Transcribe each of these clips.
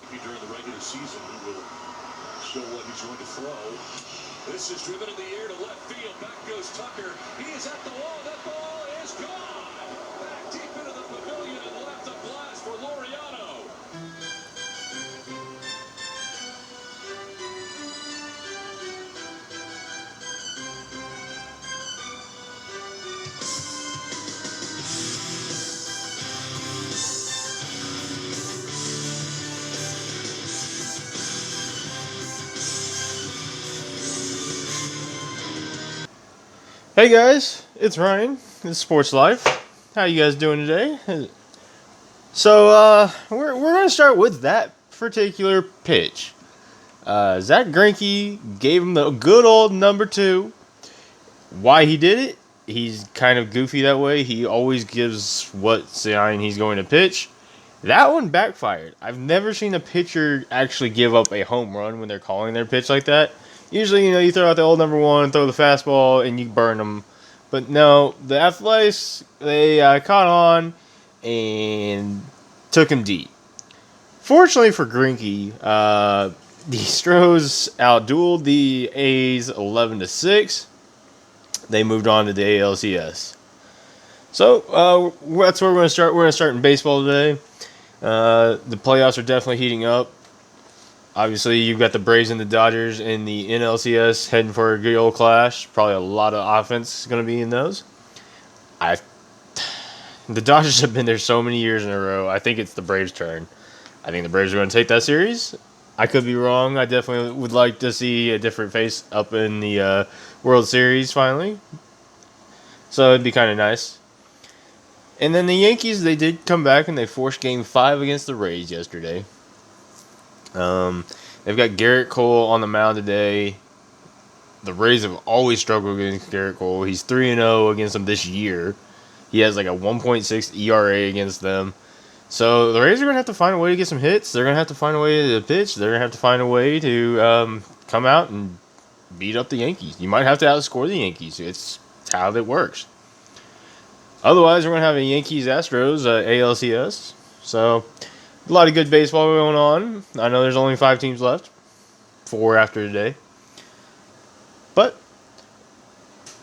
During the regular season, he will show what he's going to throw. This is driven in the air to left field. Back goes Tucker. He is at the wall. That ball is gone. Back deep into the pavilion and left a blast for Laureano. Hey guys, it's Ryan. It's Sports Life. How you guys doing today? So we're gonna start with that particular pitch. Zach Greinke gave him the good old number two. Why he did it? He's kind of goofy that way. He always gives what sign he's going to pitch. That one backfired. I've never seen a pitcher actually give up a home run when they're calling their pitch like that. Usually, you throw out the old number one, throw the fastball, and you burn them. But no, the Athletics, they caught on and took him deep. Fortunately for Greinke, the Stros outdueled the A's 11-6. They moved on to the ALCS. So that's where we're going to start. We're going to start in baseball today. The playoffs are definitely heating up. Obviously, you've got the Braves and the Dodgers in the NLCS heading for a good old clash. Probably a lot of offense going to be in those. The Dodgers have been there so many years in a row. I think it's the Braves' turn. I think the Braves are going to take that series. I could be wrong. I definitely would like to see a different face up in the World Series finally. So it'd be kind of nice. And then the Yankees, they did come back and they forced Game 5 against the Rays yesterday. They've got Garrett Cole on the mound today. The Rays have always struggled against Garrett Cole. He's 3-0 against them this year. He has like a 1.6 ERA against them. So the Rays are going to have to find a way to get some hits. They're going to have to find a way to pitch. They're going to have to find a way to come out and beat up the Yankees. You might have to outscore the Yankees. It's how that works. Otherwise, we're going to have a Yankees-Astros ALCS. So a lot of good baseball going on. I know there's only 5 teams left. 4 after today. But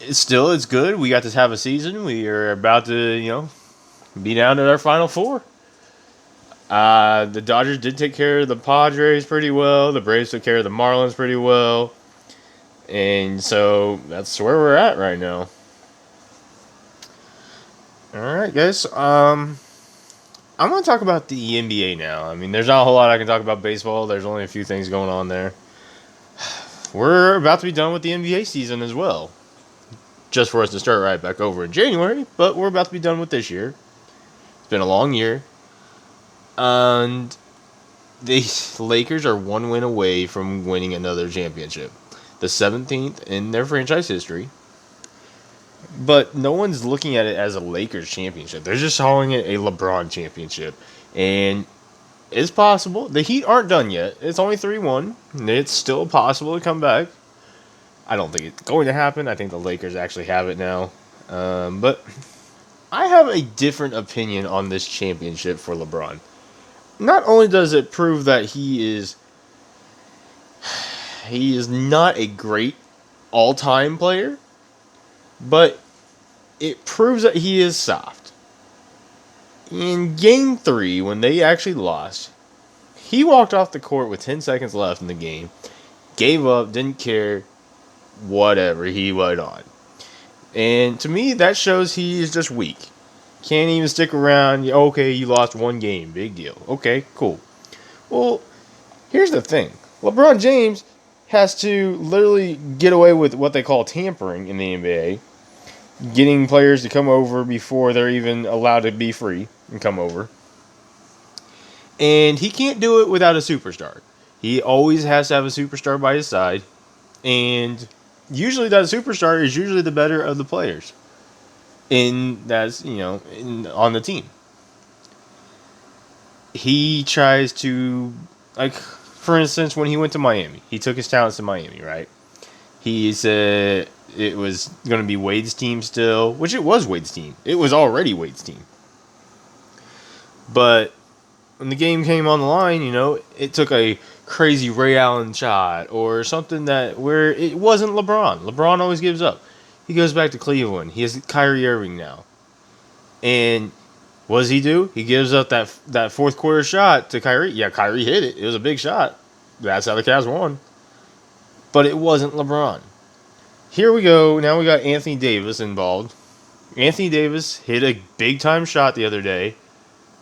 it's good. We got to have a season. We are about to, be down to our final 4. The Dodgers did take care of the Padres pretty well. The Braves took care of the Marlins pretty well. And so that's where we're at right now. All right, guys. I'm going to talk about the NBA now. I mean, there's not a whole lot I can talk about baseball. There's only a few things going on there. We're about to be done with the NBA season as well. Just for us to start right back over in January, but we're about to be done with this year. It's been a long year. And the Lakers are 1 win away from winning another championship. The 17th in their franchise history. But no one's looking at it as a Lakers championship. They're just calling it a LeBron championship. And it's possible. The Heat aren't done yet. It's only 3-1. It's still possible to come back. I don't think it's going to happen. I think the Lakers actually have it now. But I have a different opinion on this championship for LeBron. Not only does it prove that he is not a great all-time player, but it proves that he is soft. In Game 3, when they actually lost, he walked off the court with 10 seconds left in the game, gave up, didn't care, whatever, he went on. And to me, that shows he is just weak. Can't even stick around. Okay, you lost 1 game. Big deal. Okay, cool. Well, here's the thing. LeBron James has to literally get away with what they call tampering in the NBA. Getting players to come over before they're even allowed to be free and come over. And he can't do it without a superstar. He always has to have a superstar by his side. And usually that superstar is usually the better of the players. On the team. He tries to, for instance, when he went to Miami, he took his talents to Miami, right? He said it was going to be Wade's team still, which it was Wade's team. It was already Wade's team. But when the game came on the line, it took a crazy Ray Allen shot or something that where it wasn't LeBron. LeBron always gives up. He goes back to Cleveland. He has Kyrie Irving now. And what does he do? He gives up that fourth quarter shot to Kyrie. Yeah, Kyrie hit it. It was a big shot. That's how the Cavs won. But it wasn't LeBron. Here we go. Now we got Anthony Davis involved. Anthony Davis hit a big-time shot the other day,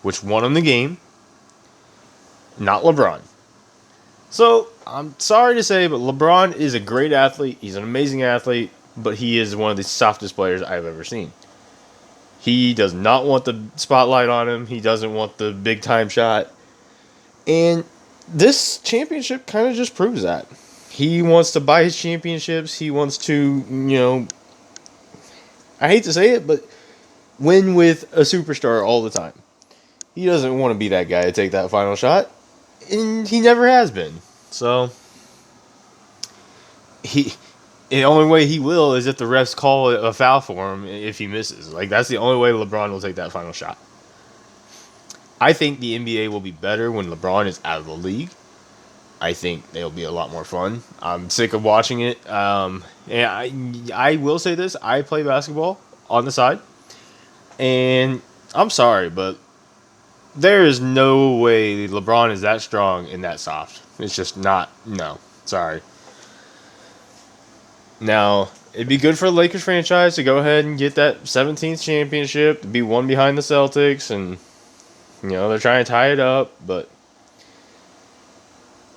which won him the game. Not LeBron. So, I'm sorry to say, but LeBron is a great athlete. He's an amazing athlete, but he is one of the softest players I've ever seen. He does not want the spotlight on him. He doesn't want the big-time shot. And this championship kind of just proves that. He wants to buy his championships. He wants to, I hate to say it, but win with a superstar all the time. He doesn't want to be that guy to take that final shot. And he never has been. So, the only way he will is if the refs call it a foul for him if he misses. Like, that's the only way LeBron will take that final shot. I think the NBA will be better when LeBron is out of the league. I think they'll be a lot more fun. I'm sick of watching it. And I will say this. I play basketball on the side. And I'm sorry, but there is no way LeBron is that strong and that soft. It's just not. No. Sorry. Now, it'd be good for the Lakers franchise to go ahead and get that 17th championship, to be one behind the Celtics, and, they're trying to tie it up, but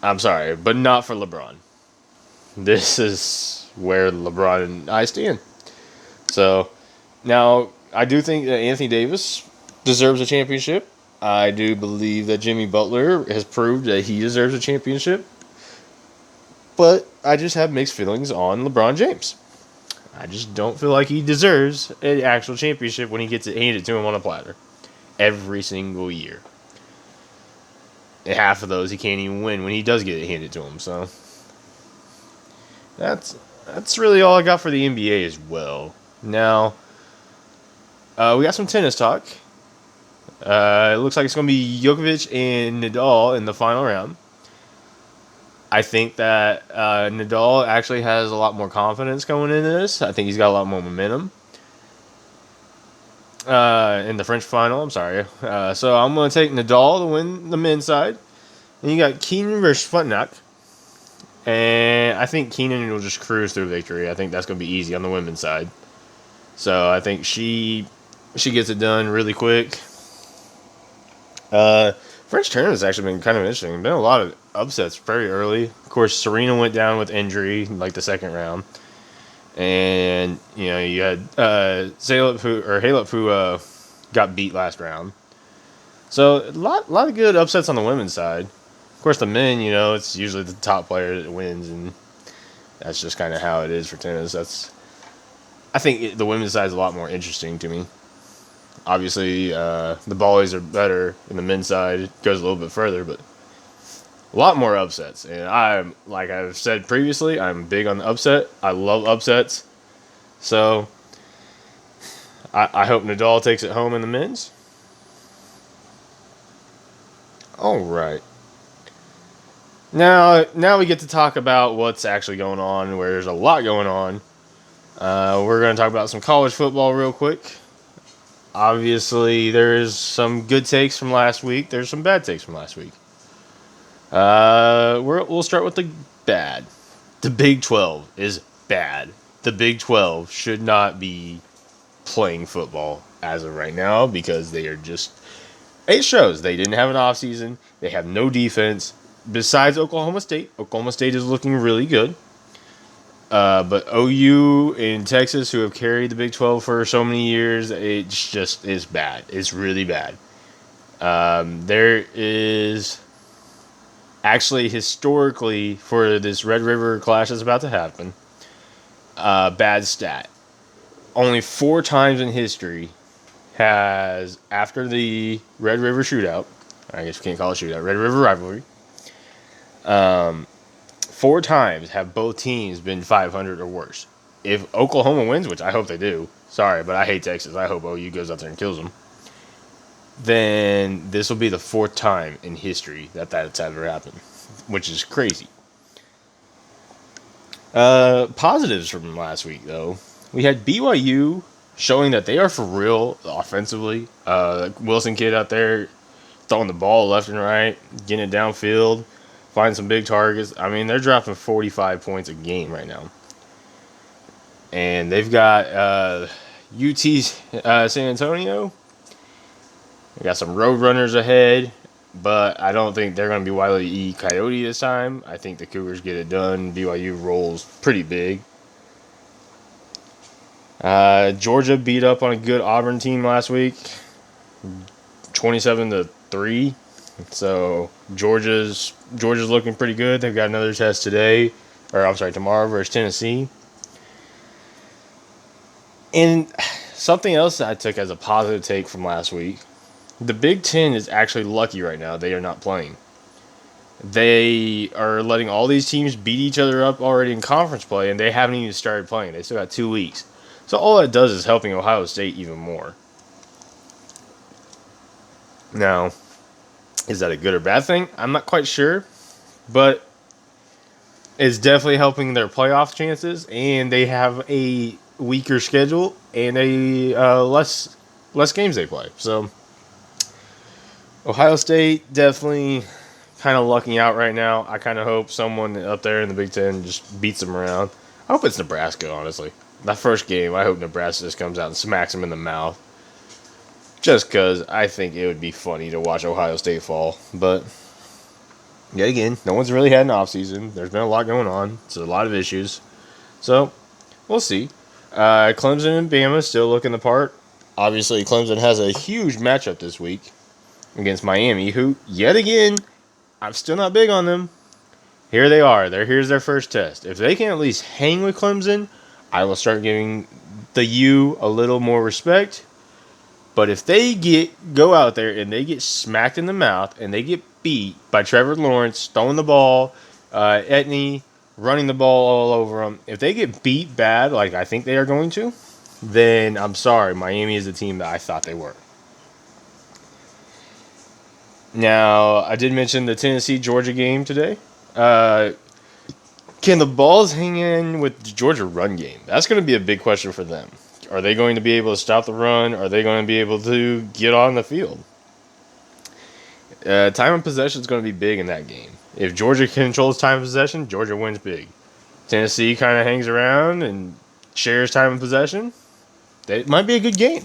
I'm sorry, but not for LeBron. This is where LeBron and I stand. So, now, I do think that Anthony Davis deserves a championship. I do believe that Jimmy Butler has proved that he deserves a championship. But I just have mixed feelings on LeBron James. I just don't feel like he deserves an actual championship when he gets it handed to him on a platter. Every single year. And half of those he can't even win when he does get it handed to him. So that's really all I got for the NBA as well. Now, we got some tennis talk. It looks like it's going to be Djokovic and Nadal in the final round. I think that Nadal actually has a lot more confidence going into this. I think he's got a lot more momentum. In the French final, I'm sorry. So I'm going to take Nadal to win the men's side. Then you got Keenan versus Sputnik. And I think Keenan will just cruise through victory. I think that's going to be easy on the women's side. So I think she gets it done really quick. French tournament has actually been kind of interesting. There's been a lot of upsets very early. Of course, Serena went down with injury like the second round. And, you had Halep who got beat last round. So, a lot of good upsets on the women's side. Of course, the men, it's usually the top player that wins, and that's just kind of how it is for tennis. I think the women's side is a lot more interesting to me. Obviously, the volleys are better, and the men's side goes a little bit further, but a lot more upsets. And like I've said previously, I'm big on the upset. I love upsets. So, I hope Nadal takes it home in the men's. All right. Now we get to talk about what's actually going on, where there's a lot going on. We're going to talk about some college football real quick. Obviously, there's some good takes from last week. There's some bad takes from last week. We'll start with the bad. The Big 12 is bad. The Big 12 should not be playing football as of right now because they are just... It shows they didn't have an offseason. They have no defense. Besides Oklahoma State is looking really good. But OU and Texas, who have carried the Big 12 for so many years, it just is bad. It's really bad. There is actually historically for this Red River clash that's about to happen, bad stat. Only 4 times in history has, after the Red River shootout, I guess we can't call it shootout, Red River rivalry, 4 times have both teams been 500 or worse. If Oklahoma wins, which I hope they do, sorry, but I hate Texas. I hope OU goes out there and kills them. then this will be the 4th time in history that that's ever happened, which is crazy. Positives from last week, though. We had BYU showing that they are for real offensively. Wilson kid out there throwing the ball left and right, getting it downfield, finding some big targets. I mean, they're dropping 45 points a game right now. And they've got UT San Antonio. They got some road runners ahead, but I don't think they're going to be Wile E. Coyote this time. I think the Cougars get it done. BYU rolls pretty big. Georgia beat up on a good Auburn team last week, 27-3. So Georgia's looking pretty good. They've got another test tomorrow versus Tennessee. And something else that I took as a positive take from last week, the Big Ten is actually lucky right now. They are not playing. They are letting all these teams beat each other up already in conference play, and they haven't even started playing. They still got 2 weeks. So all that does is helping Ohio State even more. Now, is that a good or bad thing? I'm not quite sure, but it's definitely helping their playoff chances, and they have a weaker schedule and a less games they play. So Ohio State definitely kind of lucking out right now. I kind of hope someone up there in the Big Ten just beats them around. I hope it's Nebraska, honestly. That first game, I hope Nebraska just comes out and smacks them in the mouth. Just because I think it would be funny to watch Ohio State fall. But, yet again, no one's really had an offseason. There's been a lot going on. It's a lot of issues. So, we'll see. Clemson and Bama still looking the part. Obviously, Clemson has a huge matchup this week against Miami, who, yet again, I'm still not big on them. Here they are. Here's their first test. If they can at least hang with Clemson, I will start giving the U a little more respect. But if they go out there and they get smacked in the mouth and they get beat by Trevor Lawrence throwing the ball, Etney running the ball all over them, if they get beat bad like I think they are going to, then I'm sorry, Miami is the team that I thought they were. Now, I did mention the Tennessee-Georgia game today. Can the Balls hang in with the Georgia run game? That's going to be a big question for them. Are they going to be able to stop the run? Are they going to be able to get on the field? Time of possession is going to be big in that game. If Georgia controls time of possession, Georgia wins big. Tennessee kind of hangs around and shares time of possession. It might be a good game.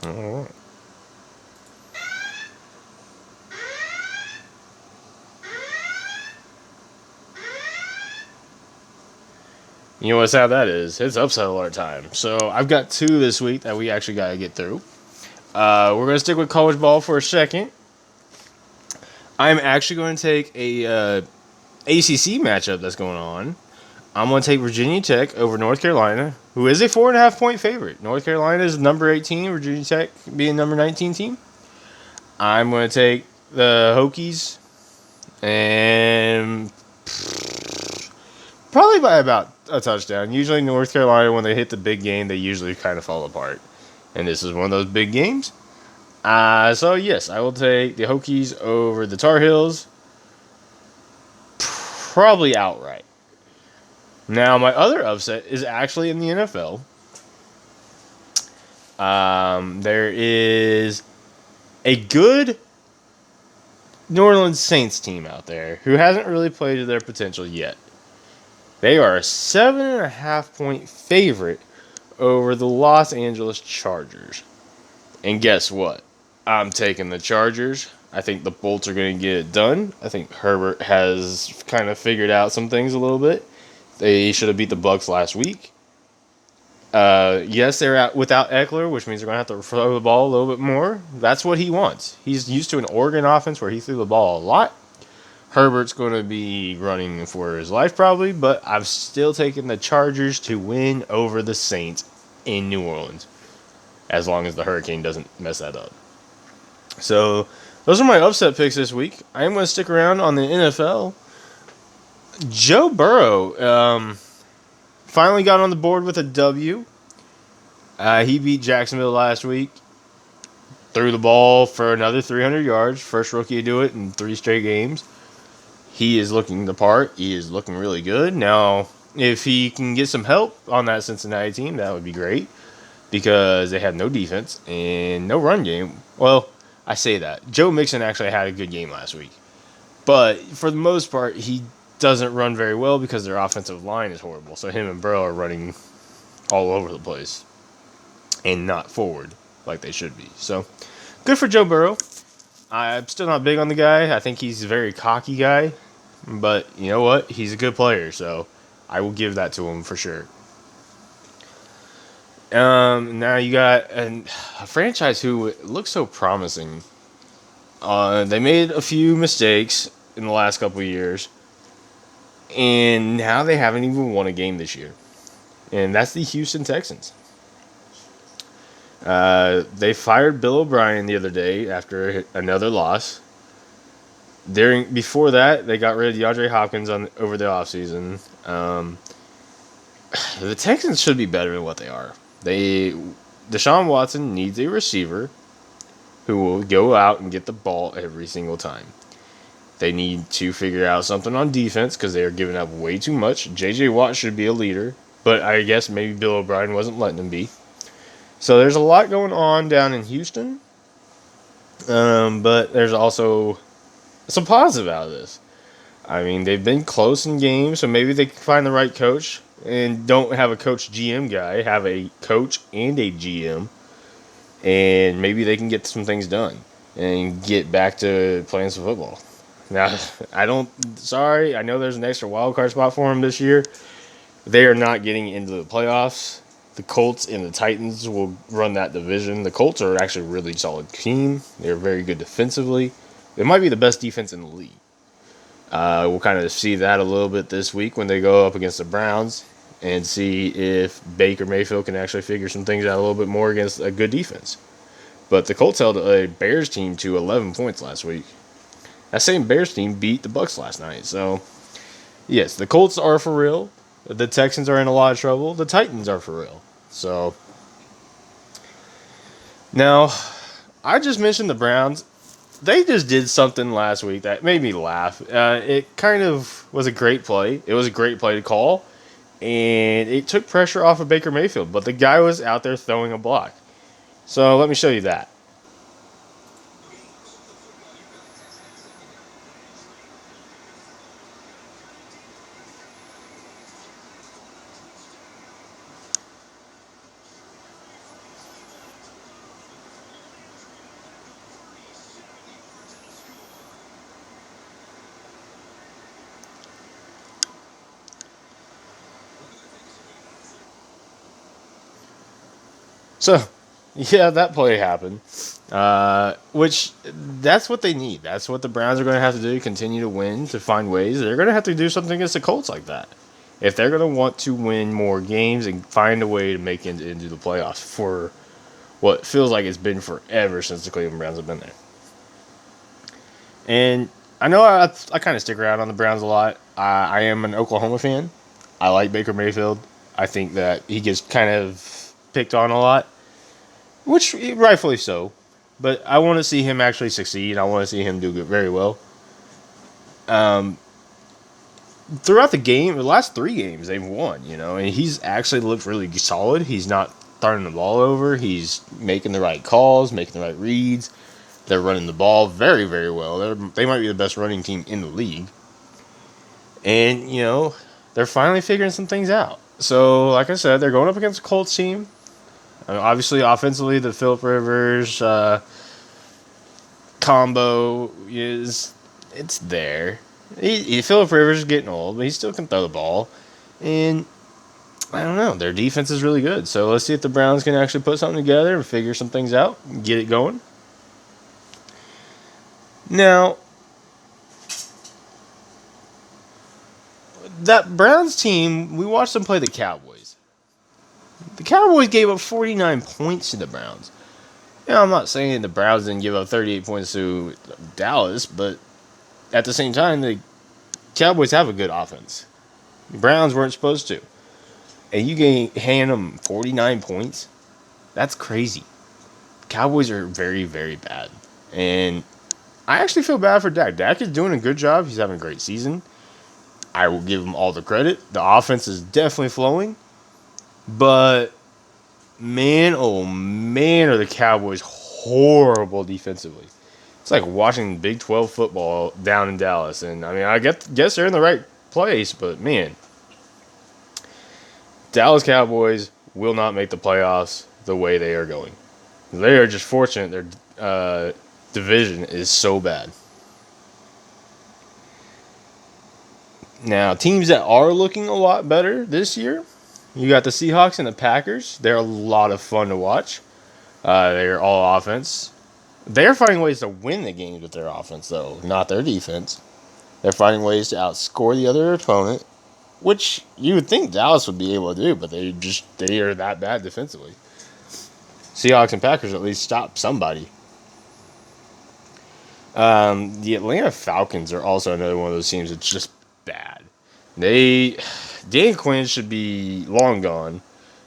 All right. You know what's how that is? It's upset alert time. So I've got 2 this week that we actually got to get through. We're going to stick with college ball for a second. I'm actually going to take a ACC matchup that's going on. I'm going to take Virginia Tech over North Carolina, who is a 4.5-point favorite. North Carolina is number 18, Virginia Tech being number 19 team. I'm going to take the Hokies and probably by about a touchdown. Usually North Carolina, when they hit the big game, they usually kind of fall apart. And this is one of those big games. So, yes, I will take the Hokies over the Tar Heels. Probably outright. Now, my other upset is actually in the NFL. There is a good New Orleans Saints team out there who hasn't really played to their potential yet. They are a 7.5-point favorite over the Los Angeles Chargers. And guess what? I'm taking the Chargers. I think the Bolts are going to get it done. I think Herbert has kind of figured out some things a little bit. They should have beat the Bucs last week. Yes, they're out without Eckler, which means they're going to have to throw the ball a little bit more. That's what he wants. He's used to an Oregon offense where he threw the ball a lot. Herbert's going to be running for his life probably, but I've still taken the Chargers to win over the Saints in New Orleans, as long as the Hurricane doesn't mess that up. So those are my upset picks this week. I am going to stick around on the NFL. Joe Burrow finally got on the board with a W. He beat Jacksonville last week. Threw the ball for another 300 yards. First rookie to do it in 3 straight games. He is looking the part. He is looking really good. Now, if he can get some help on that Cincinnati team, that would be great. Because they have no defense and no run game. Well, I say that. Joe Mixon actually had a good game last week. But for the most part, he doesn't run very well because their offensive line is horrible. So him and Burrow are running all over the place and not forward like they should be. So good for Joe Burrow. I'm still not big on the guy. I think he's a very cocky guy. But you know what? He's a good player. So I will give that to him for sure. Now you got a franchise who looks so promising. They made a few mistakes in the last couple of years, and now they haven't even won a game this year. And that's the Houston Texans. They fired Bill O'Brien the other day after another loss. Before that, they got rid of DeAndre Hopkins over the offseason. The Texans should be better than what they are. Deshaun Watson needs a receiver who will go out and get the ball every single time. They need to figure out something on defense because they are giving up way too much. J.J. Watt should be a leader, but I guess maybe Bill O'Brien wasn't letting him be. So there's a lot going on down in Houston, but there's also some positive out of this. I mean, they've been close in games, so maybe they can find the right coach and don't have a coach GM guy, have a coach and a GM, and maybe they can get some things done and get back to playing some football. Now, I know there's an extra wild card spot for them this year. They are not getting into the playoffs. The Colts and the Titans will run that division. The Colts are actually a really solid team. They're very good defensively. They might be the best defense in the league. We'll kind of see that a little bit this week when they go up against the Browns and see if Baker Mayfield can actually figure some things out a little bit more against a good defense. But the Colts held a Bears team to 11 points last week. That same Bears team beat the Bucs last night. So, yes, the Colts are for real. The Texans are in a lot of trouble. The Titans are for real. So, now, I just mentioned the Browns. They just did something last week that made me laugh. It kind of was a great play. It was a great play to call. And it took pressure off of Baker Mayfield. But the guy was out there throwing a block. So, let me show you that. So, yeah, that play happened. Which, that's what they need. That's what the Browns are going to have to do, continue to win, to find ways. They're going to have to do something against the Colts like that. If they're going to want to win more games and find a way to make it into the playoffs for what feels like it's been forever since the Cleveland Browns have been there. And I know I kind of stick around on the Browns a lot. I am an Oklahoma fan. I like Baker Mayfield. I think that he gets kind of picked on a lot, which rightfully so. But I want to see him actually succeed. I want to see him do good, very well. Throughout the game, the last 3 games they've won, and he's actually looked really solid. He's not turning the ball over. He's making the right calls, making the right reads. They're running the ball very, very well. They might be the best running team in the league. And, they're finally figuring some things out. So, like I said, they're going up against a Colts team. Obviously, offensively, the Phillip Rivers combo it's there. Phillip Rivers is getting old, but he still can throw the ball. And I don't know, their defense is really good. So let's see if the Browns can actually put something together and figure some things out and get it going. Now, that Browns team, we watched them play the Cowboys. The Cowboys gave up 49 points to the Browns. I'm not saying the Browns didn't give up 38 points to Dallas, but at the same time, the Cowboys have a good offense. The Browns weren't supposed to. And you hand them 49 points? That's crazy. Cowboys are very, very bad. And I actually feel bad for Dak. Dak is doing a good job. He's having a great season. I will give him all the credit. The offense is definitely flowing. But, man, oh man, are the Cowboys horrible defensively. It's like watching Big 12 football down in Dallas. And, I mean, guess they're in the right place. But, man, Dallas Cowboys will not make the playoffs the way they are going. They are just fortunate their division is so bad. Now, teams that are looking a lot better this year, you got the Seahawks and the Packers. They're a lot of fun to watch. They're all offense. They're finding ways to win the games with their offense, though, not their defense. They're finding ways to outscore the other opponent, which you would think Dallas would be able to do, but they are that bad defensively. Seahawks and Packers at least stop somebody. The Atlanta Falcons are also another one of those teams that's just bad. Dan Quinn should be long gone.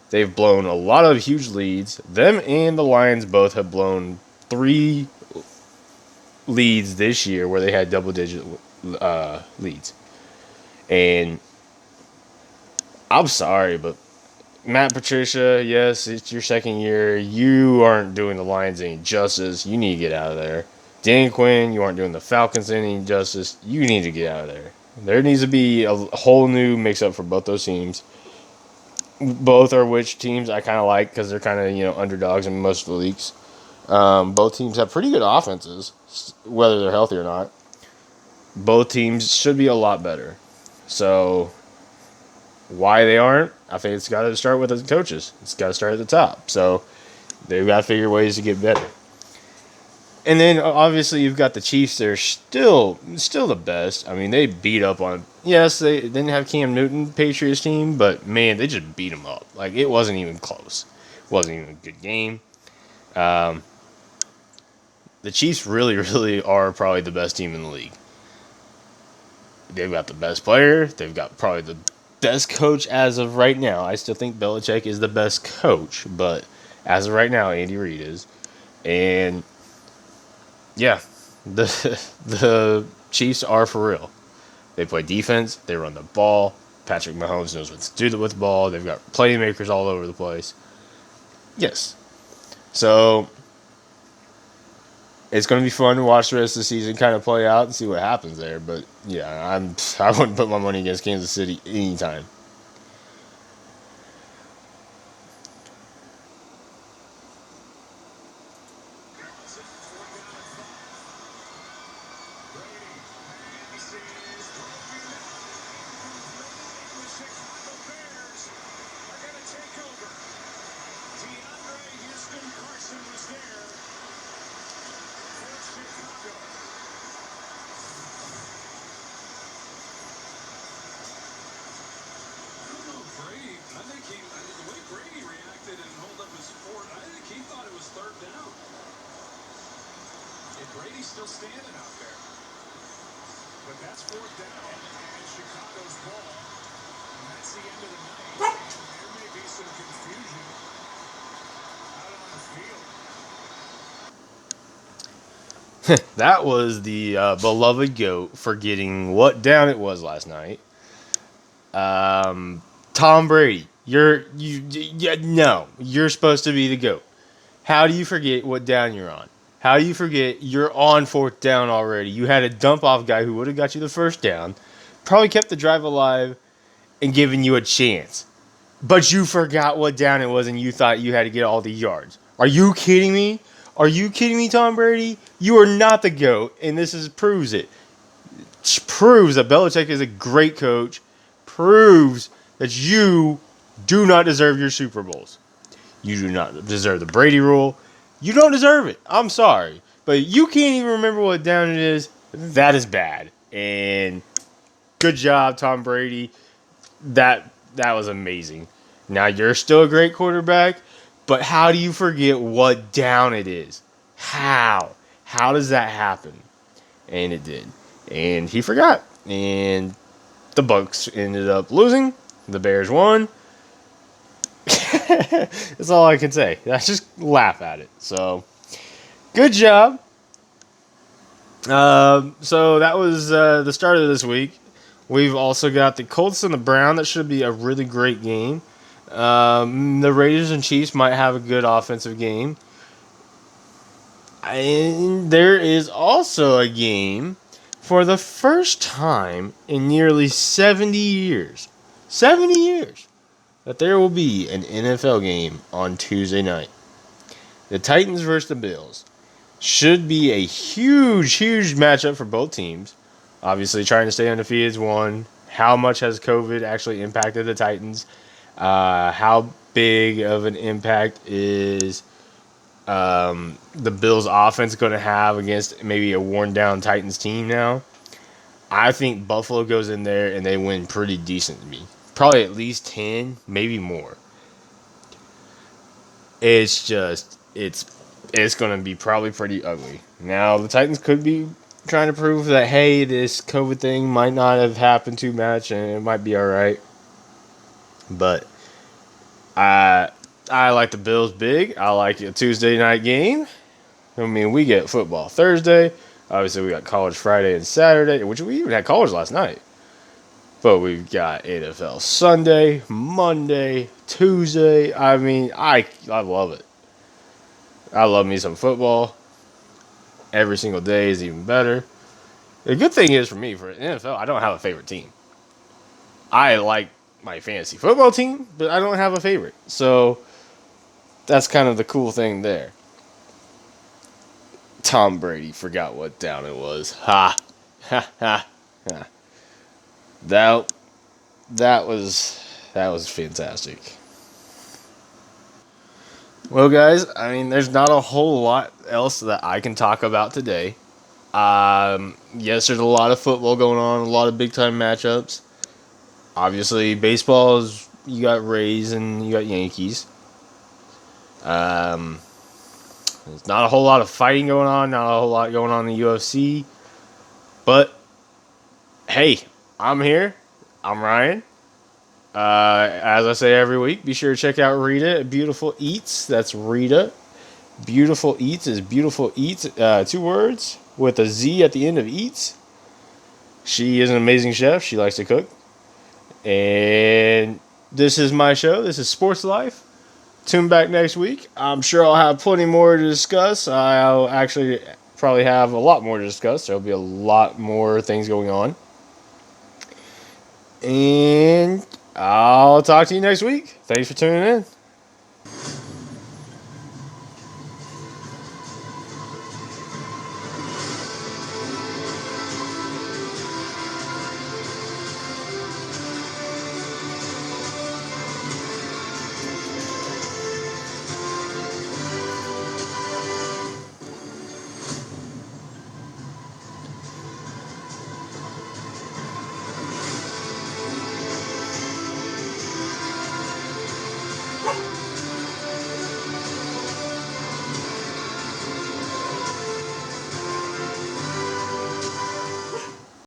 They've blown a lot of huge leads. Them and the Lions both have blown 3 leads this year where they had double-digit leads. And I'm sorry, but Matt Patricia, yes, it's your second year. You aren't doing the Lions any justice. You need to get out of there. Dan Quinn, you aren't doing the Falcons any justice. You need to get out of there. There needs to be a whole new mix-up for both those teams. Both are which teams I kind of like because they're kind of, underdogs in most of the leagues. Both teams have pretty good offenses, whether they're healthy or not. Both teams should be a lot better. So, why they aren't, I think it's got to start with the coaches. It's got to start at the top. So, they've got to figure ways to get better. And then, obviously, you've got the Chiefs. They're still the best. I mean, they beat up on... Yes, they didn't have Cam Newton, Patriots team, but, man, they just beat them up. Like, it wasn't even close. It wasn't even a good game. The Chiefs really, really are probably the best team in the league. They've got the best player. They've got probably the best coach as of right now. I still think Belichick is the best coach, but as of right now, Andy Reid is. And... yeah, the Chiefs are for real. They play defense. They run the ball. Patrick Mahomes knows what to do with the ball. They've got playmakers all over the place. Yes. So, it's going to be fun to watch the rest of the season kind of play out and see what happens there. But, yeah, I wouldn't put my money against Kansas City anytime. Brady's still standing out there. But that's 4th down, and Chicago's ball. And that's the end of the night. There may be some confusion out on the field. That was the beloved GOAT forgetting what down it was last night. Tom Brady, you're supposed to be the GOAT. How do you forget what down you're on? How do you forget you're on 4th down already? You had a dump-off guy who would have got you the first down, probably kept the drive alive, and given you a chance. But you forgot what down it was, and you thought you had to get all the yards. Are you kidding me? Are you kidding me, Tom Brady? You are not the GOAT, and this proves it. Proves that Belichick is a great coach. Proves that you do not deserve your Super Bowls. You do not deserve the Brady rule. You don't deserve it. I'm sorry. But you can't even remember what down it is. That is bad. And good job, Tom Brady. That was amazing. Now, you're still a great quarterback, but how do you forget what down it is? How? How does that happen? And it did. And he forgot. And the Bucs ended up losing. The Bears won. That's all I can say. I just laugh at it. So, good job. So that was the start of this week. We've also got the Colts and the Brown. That should be a really great game. The Raiders and Chiefs might have a good offensive game. And there is also a game for the first time in nearly 70 years. 70 years. That there will be an NFL game on Tuesday night. The Titans versus the Bills. Should be a huge, huge matchup for both teams. Obviously, trying to stay undefeated is one. How much has COVID actually impacted the Titans? How big of an impact is the Bills' offense going to have against maybe a worn-down Titans team now? I think Buffalo goes in there and they win pretty decent to me. Probably at least 10, maybe more. It's going to be probably pretty ugly. Now, the Titans could be trying to prove that, hey, this COVID thing might not have happened too much and it might be all right. But I like the Bills big. I like a Tuesday night game. I mean, we get football Thursday. Obviously, we got college Friday and Saturday, which we even had college last night. But we've got NFL Sunday, Monday, Tuesday. I mean, I love it. I love me some football. Every single day is even better. The good thing is for me, for NFL, I don't have a favorite team. I like my fantasy football team, but I don't have a favorite. So that's kind of the cool thing there. Tom Brady forgot what down it was. Ha. Ha ha ha. That was fantastic. Well, guys, I mean, there's not a whole lot else that I can talk about today. Yes, there's a lot of football going on, a lot of big time matchups. Obviously, baseball is, you got Rays and you got Yankees. There's not a whole lot of fighting going on, not a whole lot going on in the UFC. But hey, I'm here. I'm Ryan. As I say every week, be sure to check out Rita at Beautiful Eats. That's Rita. Beautiful Eats is Beautiful Eats, 2 words with a Z at the end of Eats. She is an amazing chef. She likes to cook. And this is my show. This is Sports Life. Tune back next week. I'm sure I'll have plenty more to discuss. I'll actually probably have a lot more to discuss. There'll be a lot more things going on. And I'll talk to you next week. Thanks for tuning in.